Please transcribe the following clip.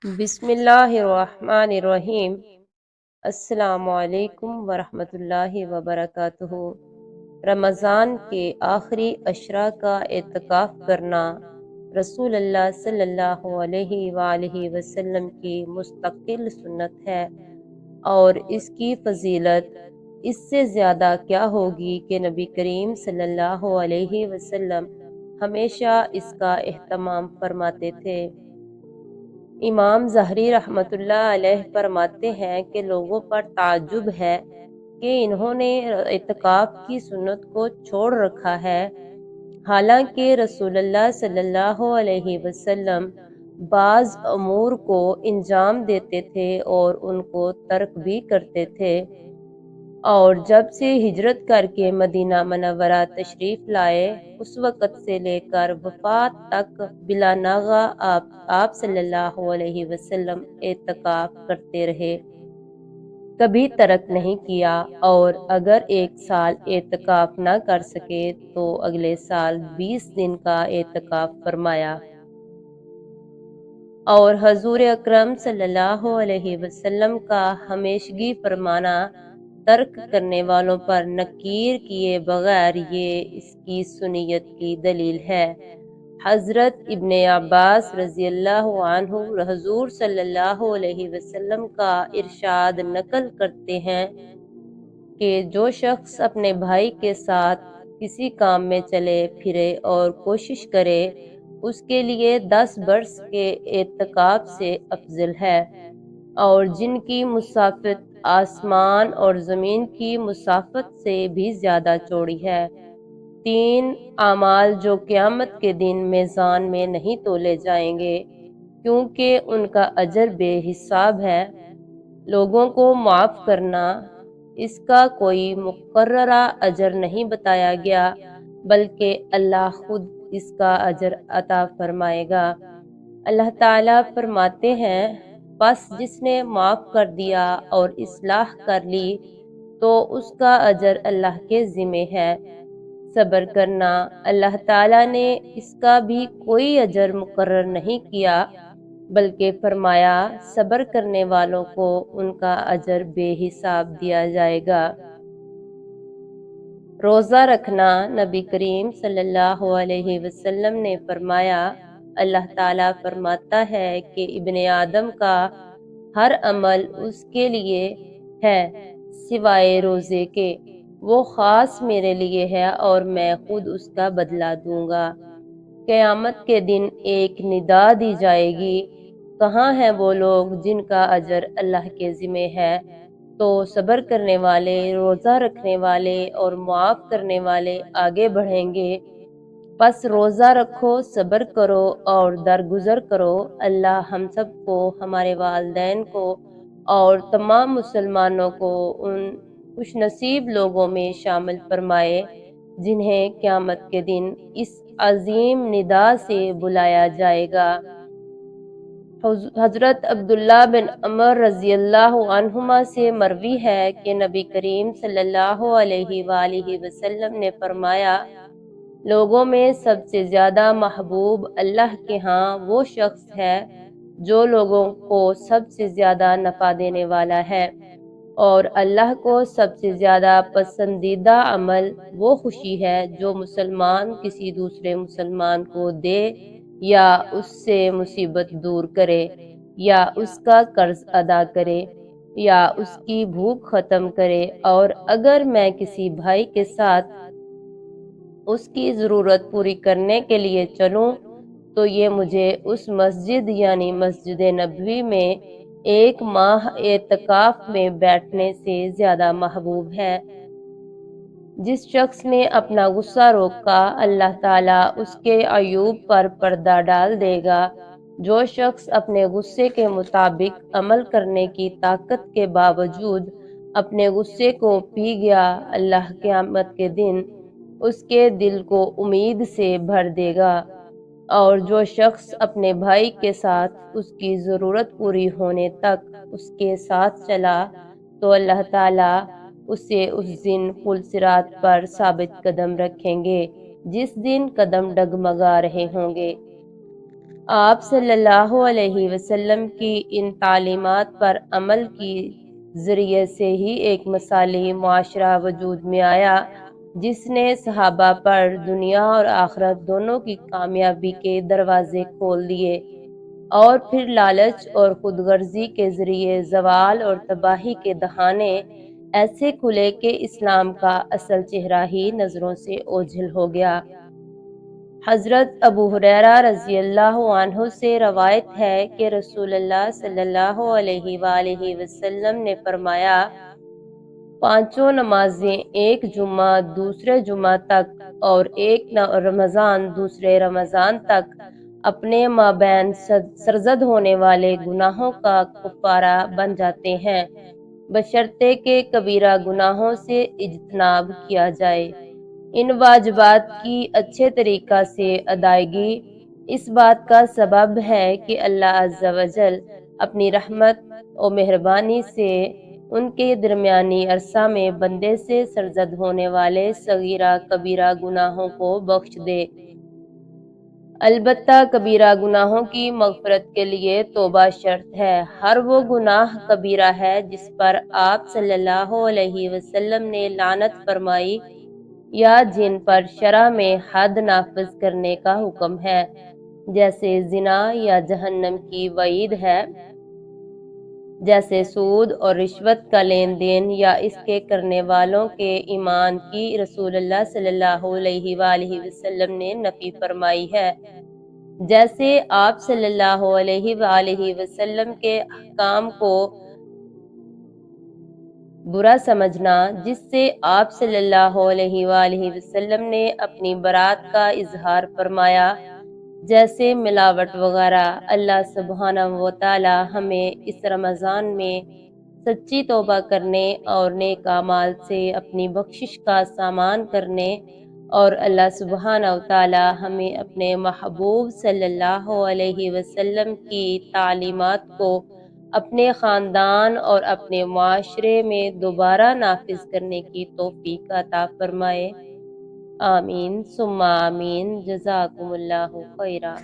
بسم اللہ الرحمن الرحیم۔ السلام علیکم ورحمۃ اللہ وبرکاتہ۔ رمضان کے آخری عشرہ کا اعتکاف کرنا رسول اللہ صلی اللہ علیہ وآلہ وسلم کی مستقل سنت ہے، اور اس کی فضیلت اس سے زیادہ کیا ہوگی کہ نبی کریم صلی اللہ علیہ وسلم ہمیشہ اس کا اہتمام فرماتے تھے۔ امام ظہری رحمۃ اللہ علیہ فرماتے ہیں کہ لوگوں پر تعجب ہے کہ انہوں نے اعتکاف کی سنت کو چھوڑ رکھا ہے، حالانکہ رسول اللہ صلی اللہ علیہ وسلم بعض امور کو انجام دیتے تھے اور ان کو ترک بھی کرتے تھے، اور جب سے ہجرت کر کے مدینہ منورہ تشریف لائے اس وقت سے لے کر وفات تک بلا ناغہ آپ صلی اللہ علیہ وسلم اعتکاف کرتے رہے، کبھی ترک نہیں کیا، اور اگر ایک سال اعتکاف نہ کر سکے تو اگلے سال 20 دن کا اعتکاف فرمایا۔ اور حضور اکرم صلی اللہ علیہ وسلم کا ہمیشگی فرمانا ترک کرنے والوں پر نکیر کیے بغیر یہ اس کی سنیت کی دلیل ہے۔ حضرت ابن عباس رضی اللہ عنہ حضور صلی اللہ علیہ وسلم کا ارشاد نقل کرتے ہیں کہ جو شخص اپنے بھائی کے ساتھ کسی کام میں چلے پھرے اور کوشش کرے، اس کے لیے 10 برس کے اعتکاف سے افضل ہے، اور جن کی مسافت آسمان اور زمین کی مسافت سے بھی زیادہ چوڑی ہے۔ 3 اعمال جو قیامت کے دن میزان میں نہیں تولے جائیں گے کیونکہ ان کا اجر بے حساب ہے۔ لوگوں کو معاف کرنا، اس کا کوئی مقررہ اجر نہیں بتایا گیا، بلکہ اللہ خود اس کا اجر عطا فرمائے گا۔ اللہ تعالیٰ فرماتے ہیں، پس جس نے معاف کر دیا اور اصلاح کر لی تو اس کا اجر اللہ کے ذمہ ہے۔ صبر کرنا، اللہ تعالیٰ نے اس کا بھی کوئی اجر مقرر نہیں کیا، بلکہ فرمایا صبر کرنے والوں کو ان کا اجر بے حساب دیا جائے گا۔ روزہ رکھنا، نبی کریم صلی اللہ علیہ وسلم نے فرمایا، اللہ تعالیٰ فرماتا ہے کہ ابن آدم کا ہر عمل اس کے لیے ہے سوائے روزے کے، وہ خاص میرے لیے ہے اور میں خود اس کا بدلہ دوں گا۔ قیامت کے دن ایک ندا دی جائے گی، کہاں ہیں وہ لوگ جن کا اجر اللہ کے ذمہ ہے؟ تو صبر کرنے والے، روزہ رکھنے والے اور معاف کرنے والے آگے بڑھیں گے۔ پس روزہ رکھو، صبر کرو اور درگزر کرو۔ اللہ ہم سب کو، ہمارے والدین کو اور تمام مسلمانوں کو ان خوش نصیب لوگوں میں شامل فرمائے جنہیں قیامت کے دن اس عظیم ندا سے بلایا جائے گا۔ حضرت عبداللہ بن عمر رضی اللہ عنہما سے مروی ہے کہ نبی کریم صلی اللہ علیہ وآلہ وسلم نے فرمایا، لوگوں میں سب سے زیادہ محبوب اللہ کے ہاں وہ شخص ہے جو لوگوں کو سب سے زیادہ نفع دینے والا ہے، اور اللہ کو سب سے زیادہ پسندیدہ عمل وہ خوشی ہے جو مسلمان کسی دوسرے مسلمان کو دے یا اس سے مصیبت دور کرے، یا اس کا قرض ادا کرے، یا اس کی بھوک ختم کرے۔ اور اگر میں کسی بھائی کے ساتھ اس کی ضرورت پوری کرنے کے لیے چلوں تو یہ مجھے اس مسجد یعنی مسجد نبوی میں 1 ماہ اعتکاف میں بیٹھنے سے زیادہ محبوب ہے۔ جس شخص نے اپنا غصہ روکا، اللہ تعالیٰ اس کے عیوب پر پردہ ڈال دے گا۔ جو شخص اپنے غصے کے مطابق عمل کرنے کی طاقت کے باوجود اپنے غصے کو پی گیا، اللہ قیامت کے دن اس کے دل کو امید سے بھر دے گا۔ اور جو شخص اپنے بھائی کے ساتھ اس کی ضرورت پوری ہونے تک اس کے ساتھ چلا تو اللہ تعالیٰ اسے اس دن پل صراط پر ثابت قدم رکھیں گے، جس دن قدم ڈگمگا رہے ہوں گے۔ آپ صلی اللہ علیہ وسلم کی ان تعلیمات پر عمل کی ذریعے سے ہی ایک مثالی معاشرہ وجود میں آیا جس نے صحابہ پر دنیا اور آخرت دونوں کی کامیابی کے دروازے کھول دیے، اور پھر لالچ اور خود غرضی کے ذریعے زوال اور تباہی کے دہانے ایسے کھلے کہ اسلام کا اصل چہرہ ہی نظروں سے اوجھل ہو گیا۔ حضرت ابو ہریرہ رضی اللہ عنہ سے روایت ہے کہ رسول اللہ صلی اللہ علیہ وآلہ وسلم نے فرمایا، پانچوں نمازیں ایک جمعہ دوسرے جمعہ تک اور ایک رمضان دوسرے رمضان تک اپنے مابین سرزد ہونے والے گناہوں کا کفارہ بن جاتے ہیں، بشرطے کہ کبیرہ گناہوں سے اجتناب کیا جائے۔ ان واجبات کی اچھے طریقہ سے ادائیگی اس بات کا سبب ہے کہ اللہ عز و جل اپنی رحمت و مہربانی سے ان کے درمیانی عرصہ میں بندے سے سرزد ہونے والے صغیرہ کبیرہ گناہوں کو بخش دے۔ البتہ کبیرہ گناہوں کی مغفرت کے لیے توبہ شرط ہے۔ ہر وہ گناہ کبیرہ ہے جس پر آپ صلی اللہ علیہ وسلم نے لعنت فرمائی یا جن پر شرع میں حد نافذ کرنے کا حکم ہے، جیسے زنا یا جہنم کی وعید ہے، جیسے سود اور رشوت کا لین دین یا اس کے کرنے والوں کے ایمان کی رسول اللہ صلی اللہ علیہ وآلہ وسلم نے نفی فرمائی ہے، جیسے آپ صلی اللہ علیہ وآلہ وسلم کے احکام کو برا سمجھنا، جس سے آپ صلی اللہ علیہ وآلہ وسلم نے اپنی برات کا اظہار فرمایا، جیسے ملاوٹ وغیرہ۔ اللہ سبحانہ و تعالی ہمیں اس رمضان میں سچی توبہ کرنے اور نیک اعمال سے اپنی بخشش کا سامان کرنے، اور اللہ سبحانہ و تعالی ہمیں اپنے محبوب صلی اللہ علیہ وسلم کی تعلیمات کو اپنے خاندان اور اپنے معاشرے میں دوبارہ نافذ کرنے کی توفیق عطا فرمائے۔ آمین ثم آمین۔ جزاکم اللہ خیرا۔